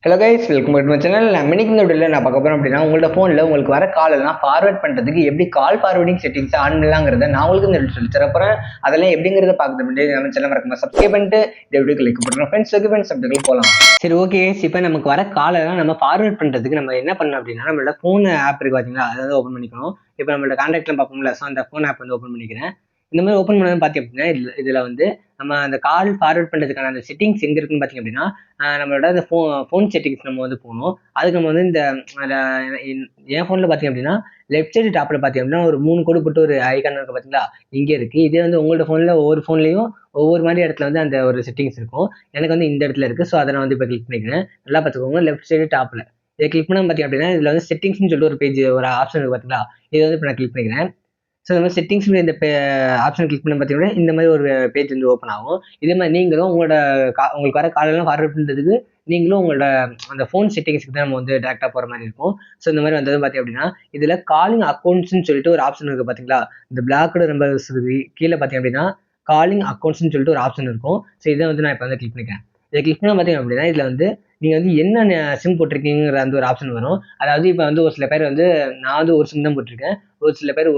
Hello guys, welcome back to my channel. இன்னைக்கு இந்த வீடியோவில் நான் பார்க்க போறேன் அப்படின்னா, உங்களோட ஃபோனில் உங்களுக்கு வர கால் எல்லாம் ஃபார்வர்ட் பண்ணுறதுக்கு எப்படி கால் ஃபார்வர்டிங் செட்டிங்ஸ் ஆன் பண்ணலாங்கிறத நான் உங்களுக்கு இந்த சொல்லி தரப்போறேன். அதெல்லாம் எப்படிங்கிறத பார்க்கறது முன்னாடி நம்ம சேனல் மறக்காம சப்ஸ்கிரைப் பண்ணிட்டு இந்த வீடியோ கிளிக் பண்ணுறோம். ஃப்ரெண்ட்ஸ் சப்ஜெக்ட் போகலாம். சரி, ஓகே. இப்போ நமக்கு வர கால் எல்லாம் நம்ம ஃபார்வர்ட் பண்ணுறதுக்கு நம்ம என்ன பண்ணணும் அப்படின்னா, நம்மளோட ஃபோன் ஆப் இருக்கு பார்த்தீங்களா, அதை வந்து ஓப்பன் பண்ணிக்கணும். இப்போ நம்மளோட கான்டாக்ட்லாம் பார்ப்போம்ல, ஸோ அந்த ஃபோன் ஆப் வந்து ஓப்பன் பண்ணிக்கிறேன். இந்த மாதிரி ஓப்பன் பண்ணது பார்த்தீங்க அப்படின்னா, இதில் வந்து நம்ம அந்த கால் ஃபார்வர்ட் பண்ணுறதுக்கான அந்த செட்டிங்ஸ் எங்கே இருக்குன்னு பார்த்தீங்க அப்படின்னா, நம்மளோட அந்த ஃபோன் செட்டிங்ஸ் நம்ம வந்து போகணும். அதுக்கு நம்ம வந்து இந்த என் ஃபோனில் பார்த்தீங்க அப்படின்னா, லெஃப்ட் சைடு டாப்பில் பார்த்தீங்க அப்படின்னா ஒரு 3 கோடு போட்டு ஒரு ஐக்கான் இருக்கு பார்த்தீங்களா, இங்கே இருக்குது. இதே வந்து உங்களோட ஃபோனில் ஒவ்வொரு ஃபோன்லேயும் ஒவ்வொரு மாதிரி இடத்துல வந்து அந்த ஒரு செட்டிங்ஸ் இருக்கும். எனக்கு வந்து இந்த இடத்துல இருக்குது. ஸோ அதை நான் வந்து இப்போ கிளிக் பண்ணிக்கிறேன். நல்லா பார்த்துக்கோங்க, லெஃப்ட் சைடு டாப்பில் இதை கிளிக் பண்ணால் பார்த்தீங்க அப்படின்னா, இதில் வந்து செட்டிங்ஸ்னு சொல்லிட்டு ஒரு பேஜ் ஒரு ஆப்ஷன் இருக்குது பார்த்தீங்களா, இதை வந்து இப்போ நான் கிளிக் பண்ணிக்கிறேன். ஸோ இந்த மாதிரி செட்டிங்ஸ் இந்த ஆப்ஷன் கிளிக் பண்ண பார்த்தீங்கன்னா, இந்த மாதிரி ஒரு பேஜ் வந்து ஓப்பன் ஆகும். இதே மாதிரி நீங்களும் உங்களுக்கு வர காலெல்லாம் ஃபார்வர்ட் பண்ணுறதுக்கு நீங்களும் உங்களோட அந்த ஃபோன் செட்டிங்ஸ்க்கு தான் நம்ம வந்து டேரெக்டாக போகிற மாதிரி இருக்கும். ஸோ இந்த மாதிரி வந்தது பார்த்தீங்க அப்படின்னா, இதில் காலிங் அக்கௌண்ட்ஸ்ன்னு சொல்லிட்டு ஒரு ஆப்ஷன் இருக்குது பார்த்தீங்களா, இந்த பிளாக்டு நம்பர்ஸ் கீழே பார்த்தீங்க அப்படின்னா காலிங் அக்கௌண்ட்ஸ்ன்னு சொல்லிட்டு ஒரு ஆப்ஷன் இருக்கும். ஸோ இதை வந்து நான் இப்போ வந்து கிளிக் பண்ணிக்கிறேன். இதை கிளிக் பண்ண பார்த்தீங்க அப்படின்னா, இதில் வந்து நீங்கள் வந்து என்ன சிம் போட்டிருக்கீங்கிற அந்த ஒரு ஆப்ஷன் வரும். அதாவது இப்போ வந்து ஒரு சில பேர் வந்து நான் வந்து ஒரு சிம் தான் போட்டிருக்கேன். ஒரு சில பேர்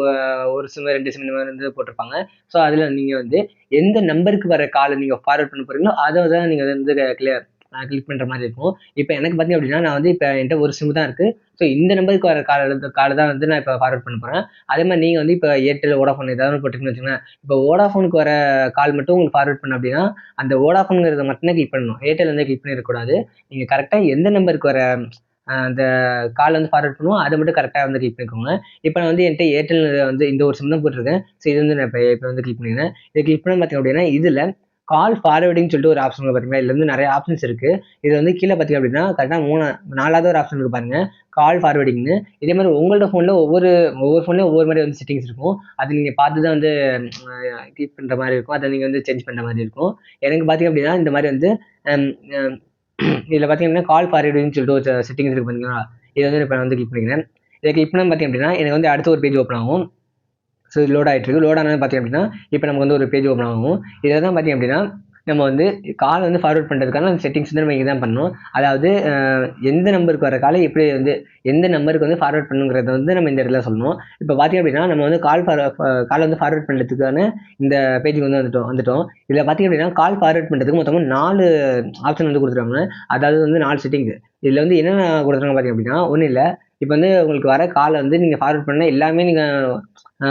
ஒரு சிம் 2 சிம் இந்த மாதிரி வந்து போட்டிருப்பாங்க. ஸோ அதில் நீங்கள் வந்து எந்த நம்பருக்கு வர காலை நீங்கள் ஃபார்வர்ட் பண்ண போறீங்களோ அதை தான் நீங்கள் வந்து கிளிக் பண்ணுற மாதிரி இருக்கும். இப்போ எனக்கு பார்த்தீங்க அப்படின்னா, நான் வந்து இப்போ என்கிட்ட ஒரு சிம் தான் இருக்குது. ஸோ இந்த நம்பருக்கு வர காலை தான் வந்து நான் இப்போ ஃபார்வர்ட் பண்ண போகிறேன். அதே மாதிரி நீங்கள் வந்து இப்போ ஏர்டெல், வோடாஃபோன் ஏதாவது போட்டிருக்கீங்கன்னு வச்சுக்கோங்களேன். இப்போ வோடாஃபோனுக்கு வர கால் மட்டும் உங்களுக்கு ஃபார்வர்ட் பண்ண அப்படின்னா, அந்த வோடாஃபோனுங்கிறத மட்டும் தான் கிளிக் பண்ணணும். ஏர்டெல் வந்து கிளிக் பண்ணிடக்கூடாது. நீங்கள் கரெக்டாக எந்த நம்பருக்கு வர அந்த கால் வந்து ஃபார்வர்ட் பண்ணுவோம், அதை மட்டும் கரெக்டாக வந்து கிளிக் பண்ணிக்கோங்க. இப்போ நான் வந்து என்கிட்ட ஏர்டெல் வந்து இந்த ஒரு சிம் தான் போட்டிருக்கேன். ஸோ இது வந்து நான் இப்போ வந்து கிளிக் பண்ணிக்கிறேன். இதை கிளிக் பண்ண பார்த்தீங்க அப்படின்னா, இதில் கால் ஃபார்வர்டிங் சொல்லிட்டு ஒரு ஆப்ஷன் பார்த்தீங்கன்னா, இதுல வந்து நிறைய ஆப்ஷன்ஸ் இருக்கு. இது வந்து கீழே பார்த்தீங்க அப்படின்னா, கரெக்டாக 4வது ஒரு ஆப்ஷன் இருக்கு பாருங்க, கால் ஃபார்வர்டிங்னு. இதே மாதிரி உங்களோட ஃபோனில் ஒவ்வொரு ஃபோன்லையும் ஒவ்வொரு மாதிரி வந்து செட்டிங்ஸ் இருக்கும். அது நீங்கள் பார்த்து தான் வந்து கிளிக் பண்ணுற மாதிரி இருக்கும். அதை நீங்கள் வந்து சேஞ்ச் பண்ணுற மாதிரி இருக்கும். எனக்கு பார்த்தீங்க அப்படின்னா, இந்த மாதிரி வந்து இதில் பார்த்தீங்கன்னா கால் ஃபார்வர்டிங்னு சொல்லிட்டு ஒரு செட்டிங்ஸ் இருக்கு பார்த்தீங்களா, இதை வந்து இப்போ நான் வந்து கிளிக் பண்ணிக்கிறேன். இதை கிளிக் பண்ண பார்த்தீங்க அப்படின்னா, எனக்கு வந்து அடுத்த ஒரு பேஜ் ஓப்பன் ஆகும். ஸோ இது லோட் ஆகிட்டு இருக்கு. லோட் ஆனது பார்த்தீங்க அப்படின்னா, இப்போ நமக்கு வந்து ஒரு பேஜ் ஓப்பன் ஆகும். இதில் தான் பார்த்தீங்க அப்படின்னா, நம்ம வந்து கால் வந்து ஃபார்வர்ட் பண்ணுறதுக்கான அந்த செட்டிங்ஸ் வந்து நம்ம இங்கே தான் பண்ணணும். அதாவது எந்த நம்பருக்கு வர காலை எப்படி வந்து எந்த நம்பருக்கு வந்து ஃபார்வர்ட் பண்ணுங்கிறத வந்து நம்ம இந்த இடத்துல சொல்லணும். இப்போ பார்த்தீங்க அப்படின்னா, நம்ம வந்து கால் வந்து ஃபார்வர்ட் பண்ணுறதுக்கான இந்த பேஜுக்கு வந்து வந்துட்டோம். இதில் பார்த்தீங்க அப்படின்னா, கால் ஃபார்வர்ட் பண்ணுறதுக்கு மொத்தமாக 4 ஆப்ஷன் வந்து கொடுத்துருக்காங்க. அதாவது வந்து 4 செட்டிங்ஸ். இதில் வந்து என்னென்ன கொடுத்துருக்காங்க பார்த்தீங்க அப்படின்னா, ஒன்றும் இல்லை. இப்போ வந்து உங்களுக்கு வர காலை வந்து நீங்கள் ஃபார்வர்ட் பண்ண எல்லாமே நீங்கள்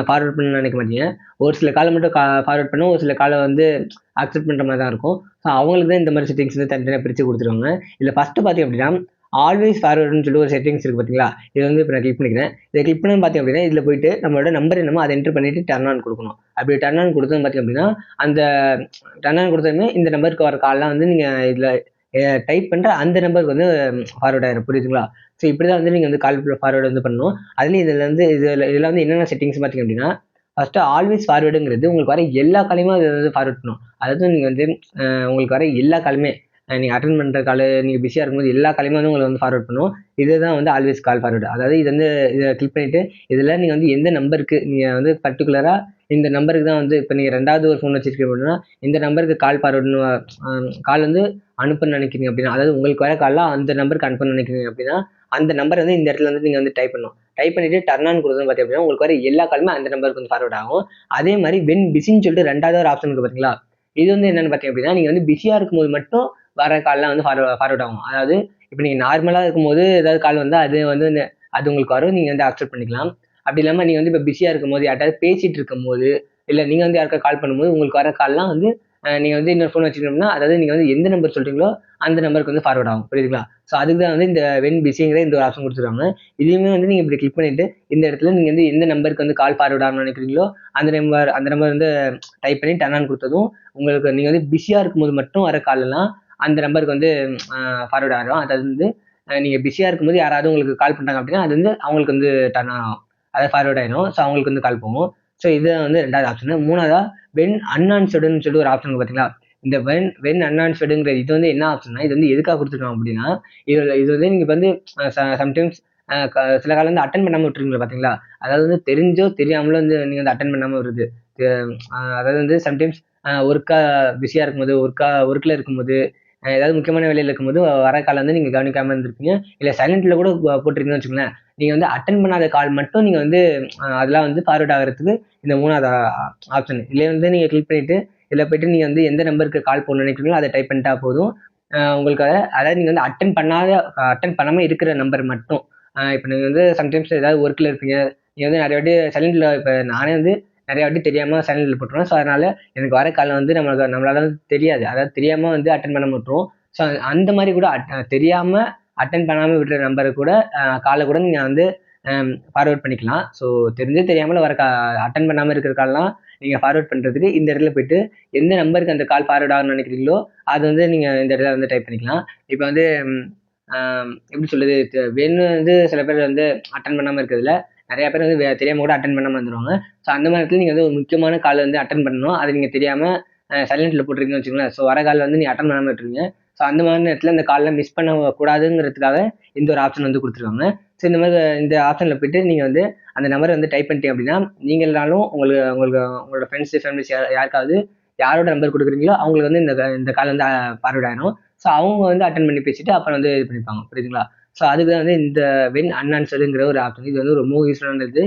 ஃபார்வர்ட் பண்ணணும்னு நினைக்க மாட்டீங்க. ஒரு சில காலை மட்டும் ஃபார்வர்ட் பண்ணும், ஒரு சில காலை வந்து அக்செப்ட் பண்ணுற மாதிரி தான் இருக்கும். ஸோ அவங்களுக்கு தான் இந்த மாதிரி செட்டிங்ஸ் வந்து தனித்தனியாக பிரித்து கொடுத்துருவாங்க. இதில் ஃபஸ்ட்டு பார்த்தீங்க அப்படின்னா, ஆல்வேஸ் ஃபார்வர்டுன்னு சொல்லிட்டு ஒரு செட்டிங்ஸ் இருக்குது பார்த்தீங்களா, இதை வந்து இப்போ நான் கிளிக் பண்ணிக்கிறேன். இதை கிளிக் பண்ணு பார்த்தீங்க அப்படின்னா, இதில் போயிட்டு நம்மளோட நம்பர் என்னமோ அதை என்ட்ரு பண்ணிட்டு டர்ன் ஆன் கொடுக்கணும். அப்படி டர்ன் ஆன் கொடுத்தது பார்த்தீங்க அப்படின்னா, அந்த டர்ன் ஆன் கொடுத்ததுமே இந்த நம்பருக்கு வர கால்லாம் வந்து நீங்கள் இதில் டைப் பண்ணுற அந்த நம்பருக்கு வந்து ஃபார்வர்ட் ஆயிரும். புரியுதுங்களா? ஸோ இப்படி தான் வந்து நீங்கள் வந்து கால் ஃபார்வர்டு வந்து பண்ணணும். அதுலேயும் இதில் வந்து என்னென்ன செட்டிங்ஸ் பார்த்தீங்க அப்படின்னா, ஃபஸ்ட்டு ஆல்வேஸ் ஃபார்வர்டுங்கிறது உங்களுக்கு வர எல்லா காலையுமே அதை வந்து ஃபார்வர்ட் பண்ணும். அதாவது நீங்கள் வந்து உங்களுக்கு வர எல்லா காலுமே நீங்கள் அட்டெண்ட் பண்ணுற கால், நீங்கள் பிஸியாக இருக்கும்போது எல்லா காலையுமே வந்து உங்களுக்கு வந்து ஃபார்வர்ட் பண்ணும். இதுதான் வந்து ஆல்வேஸ் கால் ஃபார்வர்டு. அதாவது இது வந்து இதை கிளிக் பண்ணிவிட்டு இதில் நீங்கள் வந்து எந்த நம்பருக்கு நீங்கள் வந்து பர்டிகுலராக இந்த நம்பருக்கு தான் வந்து இப்போ நீங்கள் 2வது ஒரு ஃபோன் வச்சிருக்கீங்க அப்படின்னா, இந்த நம்பருக்கு கால் ஃபார்வர்டுன்னு கால் வந்து அனுப்பணும்னு நினைக்கிறீங்க அப்படின்னா, அதாவது உங்களுக்கு வர கால்லாம் அந்த நம்பருக்கு அனுப்பணும்னு நினைக்கிறீங்க அப்படின்னா, அந்த நம்பர் வந்து இந்த இடத்துல வந்து நீங்கள் வந்து டைப் பண்ணணும். டைப் பண்ணிட்டு டர்ன் ஆன் கொடுத்தோம்னு பார்த்தீங்க அப்படின்னா, உங்களுக்கு வர எல்லா காலுமே அந்த நம்பருக்கு வந்து ஃபார்வர்ட் ஆகும். அதே மாதிரி வென் பிஸின்னு சொல்லிட்டு 2வது ஒரு ஆப்ஷன் இருக்கு பார்த்தீங்களா, இது வந்து என்னன்னு பார்த்தீங்க அப்படின்னா, நீங்கள் வந்து பிஸியாக இருக்கும்போது மட்டும் வர கால்லாம் வந்து ஃபார்வர்ட் ஆகும். அதாவது இப்போ நீங்கள் நார்மலாக இருக்கும்போது ஏதாவது கால் வந்தால் அது உங்களுக்கு வரும். நீங்கள் வந்து அக்செப்ட் பண்ணிக்கலாம். அப்படி இல்லாமல் நீங்கள் வந்து இப்போ பிஸியாக இருக்கும்போது யார்ட்டாவது பேசிட்டு இருக்கும்போது, இல்லை நீங்கள் வந்து யாருக்கா கால் பண்ணும்போது உங்களுக்கு வர கால்லாம் வந்து நீங்கள் வந்து இன்னொரு ஃபோன் வச்சுக்கணும்னா, அதாவது நீங்கள் வந்து எந்த நம்பர் சொல்கிறீங்களோ அந்த நம்பருக்கு வந்து ஃபார்வர்ட் ஆகும். புரியுதுங்களா? ஸோ அதுக்கு தான் வந்து இந்த வென் பிஸிங்கிற இந்த ஒரு ஆப்ஷன் கொடுத்துருக்காங்க. இதையுமே வந்து நீங்கள் இப்படி கிளிக் பண்ணிட்டு இந்த இடத்துல நீங்கள் வந்து எந்த நம்பருக்கு வந்து கால் ஃபார்வர்ட் ஆகணும்னு நினைக்கிறீங்களோ அந்த நம்பர் வந்து டைப் பண்ணி டர்ன் ஆன் கொடுத்ததும் உங்களுக்கு நீங்கள் வந்து பிஸியாக இருக்கும்போது மட்டும் வர காலெல்லாம் அந்த நம்பருக்கு வந்து ஃபார்வர்ட் ஆகிடும். அதாவது வந்து நீங்கள் பிஸியாக இருக்கும்போது யாராவது உங்களுக்கு கால் பண்ணுறாங்க அப்படின்னா, அது வந்து அவங்களுக்கு வந்து டர்ன் ஆகும். அதாவது ஃபார்வர்ட் ஆகிடும். ஸோ அவங்களுக்கு வந்து கால் போகும். ஸோ இதுதான் வந்து 2வது ஆப்ஷனு. 3வதா வென் அன்ஆன்சர்டுன்னு சொல்லிட்டு ஒரு ஆப்ஷன் பார்த்தீங்களா, இந்த வென் அன்ஆன்சர்டுங்கிற இது வந்து என்ன ஆப்ஷன்னா, இது வந்து எதுக்காக கொடுத்துருக்காங்க அப்படின்னா, இது வந்து நீங்கள் வந்து சம்டைம்ஸ் சில காலம் வந்து அட்டன் பண்ணாமல் விட்டுருக்கீங்களா பார்த்தீங்களா, அதாவது வந்து தெரிஞ்சோ தெரியாமலோ வந்து நீங்கள் வந்து அட்டன் பண்ணாமல் வருது. அதாவது வந்து சம்டைம்ஸ் ஒர்க்காக பிஸியாக இருக்கும்போது ஒர்க்கில் இருக்கும்போது ஏதாவது முக்கியமான வேலையில் இருக்கும்போது வர கால் வந்து நீங்கள் கவனிக்காமல் இருந்திருப்பீங்க. இல்லை சைலண்ட்ல கூட போட்டிருக்கீங்கன்னு வச்சுக்கோங்களேன். நீங்கள் வந்து அட்டன் பண்ணாத கால் மட்டும் நீங்கள் வந்து அதெல்லாம் வந்து ஃபார்வர்ட் ஆகிறதுக்கு இந்த 3வது ஆப்ஷன். இதிலே வந்து நீங்கள் கிளிக் பண்ணிட்டு இதில் போயிட்டு நீங்கள் வந்து எந்த நம்பருக்கு கால் பண்ணணும்னு நினைக்கிறீங்களோ அதை டைப் பண்ணிட்டா போதும். உங்களுக்கு அதாவது நீங்கள் வந்து அட்டன் பண்ணாமல் இருக்கிற நம்பர் மட்டும். இப்போ நீங்கள் வந்து சம்டைம்ஸ் ஏதாவது ஒர்க்கில் இருப்பீங்க. நீங்கள் வந்து நிறைய வாட்டி சைலண்ட்ல இப்போ நானே வந்து நிறைய வாட்டி தெரியாமல் சைலண்ட்ல போட்டுருவேன். ஸோ அதனால எனக்கு வர கால் வந்து நம்மளால வந்து தெரியாது. அதாவது தெரியாமல் வந்து அட்டன் பண்ண விட்டுருவோம். ஸோ அந்த மாதிரி கூட தெரியாமல் அட்டன் பண்ணாமல் விடுற நம்பரை கூட காலை கூட நீங்கள் வந்து ஃபார்வர்ட் பண்ணிக்கலாம். ஸோ தெரிஞ்சே தெரியாமல் வர அட்டன் பண்ணாமல் இருக்கிற கால்லாம் நீங்கள் ஃபார்வர்ட் பண்ணுறதுக்கு இந்த இடத்துல போயிட்டு எந்த நம்பருக்கு அந்த கால் ஃபார்வர்ட் ஆகணும்னு நினைக்கிறீங்களோ அது வந்து நீங்கள் இந்த இடத்துல வந்து டைப் பண்ணிக்கலாம். இப்போ வந்து எப்படி சொல்லுது, வேணும்னு வந்து சில பேர் வந்து அட்டன் பண்ணாமல் இருக்கிறதுல நிறைய பேர் வந்து தெரியாமல் கூட அட்டன் பண்ணாமல் வந்துடுவாங்க. ஸோ அந்த மாதிரி இடத்துல நீங்கள் வந்து ஒரு முக்கியமான கால் வந்து அட்டன் பண்ணணும். அது நீங்கள் தெரியாமல் சைலண்ட்ல போட்டிருக்கீங்கன்னு வச்சுக்கோங்களேன். ஸோ வர கால் வந்து நீங்கள் அட்டன் பண்ணாமல் விட்டுருவீங்க. ஸோ அந்த மாதிரி நேரத்தில் இந்த காலில் மிஸ் பண்ணக்கூடாதுங்கிறதுக்காக இந்த ஒரு ஆப்ஷன் வந்து கொடுத்துருக்காங்க. ஸோ இந்த மாதிரி இந்த ஆப்ஷனில் போயிட்டு நீங்கள் வந்து அந்த நம்பரை வந்து டைப் பண்ணிட்டீங்க அப்படின்னா நீங்களாலும் உங்களோட ஃப்ரெண்ட்ஸு ஃபேமிலிஸ் யாருக்காவது யாரோட நம்பர் கொடுக்குறீங்களோ அவங்களுக்கு வந்து இந்த கால் வந்து ஃபார்வர்ட் ஆயிரும். ஸோ அவங்க வந்து அட்டன் பண்ணி பேசிட்டு அப்புறம் வந்து இது பண்ணிப்பாங்க. புரியுதுங்களா? ஸோ அதுக்கு தான் வந்து இந்த வென் அன்ஆன்சர்டுங்கிற ஒரு ஆப்ஷன். இது வந்து ரொம்ப யூஸ்ஃபுல்லானது.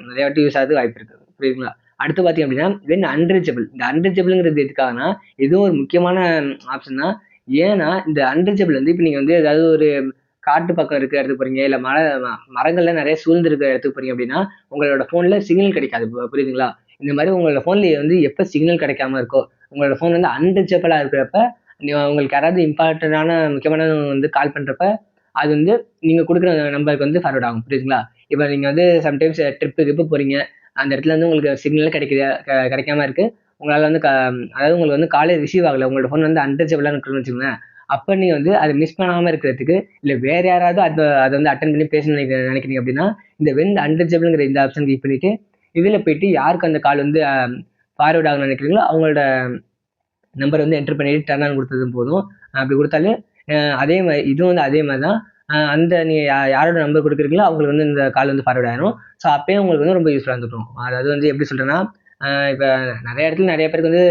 நிறைய வாட்டி யூஸ் ஆகுது வாய்ப்பு இருக்குது. புரியுதுங்களா? அடுத்து பார்த்தீங்க அப்படின்னா வென் அன்ரீச்சபிள். இந்த அன்ரீச்சபிள்ங்கிறது எதுக்காகனா இதுவும் ஒரு முக்கியமான ஆப்ஷன் தான். ஏன்னா இந்த அன்ரீச்சபிள் வந்து இப்போ நீங்கள் வந்து ஏதாவது ஒரு காட்டு பக்கம் இருக்க இடத்துக்கு போறீங்க, இல்லை மரங்கள்ல நிறைய சூழ்ந்து இருக்கிற இடத்துக்கு போறீங்க அப்படின்னா உங்களோட ஃபோனில் சிக்னல் கிடைக்காது. புரியுதுங்களா? இந்த மாதிரி உங்களோட ஃபோனில் வந்து எப்போ சிக்னல் கிடைக்காம இருக்கோ, உங்களோட ஃபோன் வந்து அன்ரீச்சபிளாக இருக்கிறப்ப உங்களுக்கு யாராவது இம்பார்ட்டண்டான முக்கியமான வந்து கால் பண்ணுறப்ப அது வந்து நீங்கள் கொடுக்குற நம்பருக்கு வந்து ஃபார்வர்ட் ஆகும். புரியுதுங்களா? இப்போ நீங்கள் வந்து சம்டைம்ஸ் ட்ரிப்பு போகிறீங்க, அந்த இடத்துல வந்து உங்களுக்கு சிக்னல் கிடைக்காம இருக்கு. உங்களால் வந்து அதாவது உங்களுக்கு வந்து காலே ரிசீவ் ஆகலை, உங்களோட ஃபோன் வந்து அன்டச்சபிளாக இருக்குன்னு வச்சுக்கோங்களேன். அப்போ நீங்கள் வந்து அதை மிஸ் பண்ணாமல் இருக்கிறதுக்கு இல்லை வேறு யாராவது அதை வந்து அட்டன் பண்ணி பேசணும்னு நினைக்கிறீங்க அப்படின்னா இந்த வென் அன்டச்சபிள்ங்கிற இந்த ஆப்ஷன் கிளிக் பண்ணிவிட்டு இதில் போயிட்டு யாருக்கு அந்த கால் வந்து ஃபார்வர்ட் ஆகணும்னு நினைக்கிறீங்களோ அவங்களோட நம்பர் வந்து என்டர் பண்ணிட்டு டர்ன் ஆன் கொடுத்ததும் போதும். அப்படி கொடுத்தாலே அதே மாதிரி இதுவும் வந்து அதே மாதிரி தான். அந்த நீங்கள் யாரோட நம்பர் கொடுக்குறீங்களோ அவங்களுக்கு வந்து இந்த கால் வந்து ஃபார்வர்ட் ஆயிரும். ஸோ அப்பயும் உங்களுக்கு வந்து ரொம்ப யூஸ்ஃபுல்லாக இருந்துக்கும். அதாவது வந்து எப்படி சொல்கிறேன்னா இப்போ நிறைய இடத்துல நிறைய பேருக்கு வந்து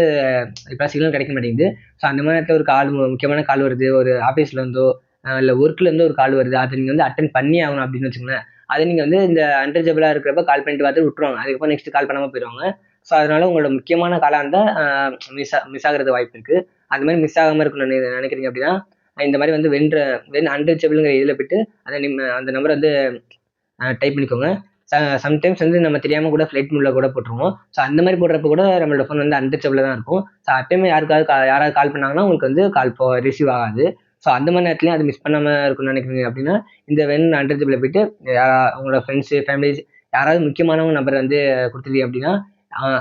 இப்போ சிக்னல் கிடைக்க மாட்டேங்குது. ஸோ அந்த மாதிரி இடத்துல ஒரு கால் முக்கியமான கால் வருது, ஒரு ஆஃபீஸ்ல இருந்தோ இல்லை ஒர்க்ல இருந்தோ ஒரு கால் வருது, அதை நீங்கள் வந்து அட்டன் பண்ணி ஆகணும் அப்படின்னு வச்சுக்கோங்களேன். அதை நீங்கள் வந்து இந்த அன்ரீச்சபிளாக இருக்கிறப்ப கால் பண்ணிட்டு பார்த்து விட்டுருவாங்க. அதுக்கப்புறம் நெக்ஸ்ட் கால் பண்ணாமல் போயிடுவாங்க. ஸோ அதனால உங்களோட முக்கியமான காலாக இருந்தால் மிஸ் ஆகிறது வாய்ப்பு இருக்குது. அந்த மாதிரி மிஸ் ஆகாமல் இருக்கணும்னு நினைக்கிறீங்க அப்படின்னா இந்த மாதிரி வந்து வென் அன்ரீச்சபிள்ங்கிற இதில் போயிட்டு அந்த நம்பரை வந்து டைப் பண்ணிக்கோங்க. சம்டைம்ஸ் வந்து நம்ம தெரியாமல் கூட ஃப்ளைட் மோடில் கூட போட்டுருவோம். ஸோ அந்த மாதிரி போடுறப்ப கூட நம்மளோட ஃபோன் வந்து அன்டச்சபிளாக தான் இருக்கும். ஸோ அப்பயுமே யாராவது கால் பண்ணாங்கன்னா உங்களுக்கு வந்து கால் ரிசீவ் ஆகாது. ஸோ அந்த மாதிரி நேரத்துலையும் அது மிஸ் பண்ணாமல் இருக்கணும்னு நினைக்கிறீங்க அப்படின்னா இந்த வென் அன்டச்சபிளில் போயிட்டு உங்களோட ஃப்ரெண்ட்ஸு ஃபேமிலிஸ் யாராவது முக்கியமானவங்க நம்பர் வந்து கொடுத்துருக்கீங்க அப்படின்னா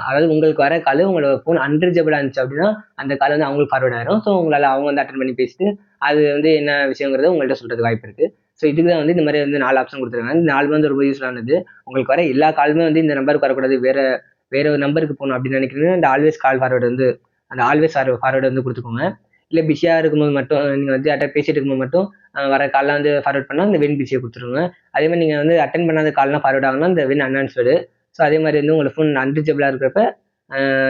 அதாவது உங்களுக்கு வர கால் உங்களோட ஃபோன் அன்ரீச்சபிளாக இருந்துச்சு அப்படின்னா அந்த கால் வந்து அவங்களுக்கு ஃபார்வர்ட் ஆயிரும். ஸோ உங்களால் அவங்க வந்து அட்டன் பண்ணி பேசிட்டு அது வந்து என்ன விஷயங்கிறத உங்கள்கிட்ட சொல்கிறது வாய்ப்பு இருக்குது. ஸோ இதுக்கு தான் வந்து இந்த மாதிரி வந்து 4 ஆப்ஷன் கொடுத்துருக்காங்க. இந்த 4 வந்து ரொம்ப யூஸ்ஃபுல்லானது. உங்களுக்கு வர எல்லா காலுமே வந்து இந்த நம்பருக்கு வரக்கூடாது, வேற ஒரு நம்பருக்கு போகணும் அப்படின்னு நினைக்கிறீங்கன்னா இந்த ஆல்வேஸ் கால் ஃபார்வர்டு வந்து அந்த ஆல்வேஸ் ஃபார்வர்டு வந்து கொடுத்துக்கோங்க. இல்லை பிஸியாக இருக்கும்போது மட்டும் நீங்கள் வந்து யார்ட்ட பேசிட்டு இருக்கும்போது மட்டும் வர கால்லாம் வந்து ஃபார்வர்ட் பண்ணால் இந்த வென் பிஸியை கொடுத்துருங்க. அதே மாதிரி நீங்கள் வந்து அட்டன் பண்ணாத கால்லாம் ஃபார்வர்ட் ஆகணும்னா இந்த வென் அன்ஆன்சர்டு. ஸோ அதே மாதிரி வந்து உங்களோட ஃபோன் அன்ரீச்சபிளாக இருக்கிறப்ப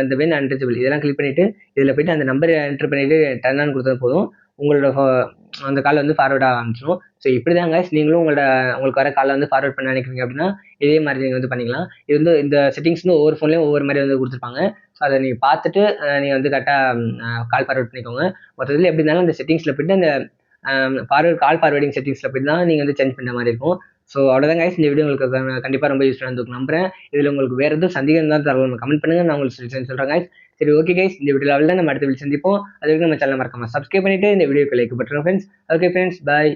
இந்த வென் அன்ரீச்சபிள் இதெல்லாம் கிளிக் பண்ணிவிட்டு இதில் போய்ட்டு அந்த நம்பரை என்டர் பண்ணிவிட்டு டர்ன் ஆன் கொடுத்தது போதும். உங்களோட அந்த காலை வந்து ஃபார்வர்ட் ஆக ஆரம்பிச்சிடும். ஸோ இப்படி தான் கைஸ் நீங்களும் உங்களுக்கு வர காலை வந்து ஃபார்வர்ட் பண்ண நினைக்கிறீங்க அப்படின்னா இதே மாதிரி நீங்கள் வந்து பண்ணிக்கலாம். இது வந்து இந்த செட்டிங்ஸ் வந்து ஒவ்வொரு ஃபோன்லேயும் ஒவ்வொரு மாதிரி வந்து கொடுத்துருப்பாங்க. ஸோ அதை நீங்கள் பார்த்துட்டு நீங்கள் வந்து கரெக்டாக கால் ஃபார்வர்ட் பண்ணிக்கோங்க. மொத்தத்தில் எப்படி இருந்தாலும் அந்த செட்டிங்ஸில் போய்ட்டு அந்த கால் ஃபார்வர்டிங் செட்டிங்ஸில் போய்ட்டு தான் நீங்கள் வந்து சேஞ்ச் பண்ணுற மாதிரி இருக்கும். ஸோ அவ்வளோதான் கைஸ், இந்த வீடியோ உங்களுக்கு கண்டிப்பாக ரொம்ப யூஸ்ஃபுல்லாக இருந்திருக்கும் நம்புறேன். இதில் உங்களுக்கு வேறு எதுவும் சந்தேகம் தான் தரணும் கமெண்ட் பண்ணுங்கள், நான் உங்களுக்கு சொல்கிறேன் கைஸ். சரி ஓகே கைஸ், இந்த வீடியோ லெவலில் நம்ம அடுத்த வீடியோ சந்திப்போம். அதுக்கு நம்ம சேனல் மறக்காம சப்ஸ்கிரைப் பண்ணிட்டு இந்த வீடியோக்கு லைக் பண்ணுறோம் ஃப்ரெண்ட்ஸ். ஓகே ஃப்ரெண்ட்ஸ், பாய்.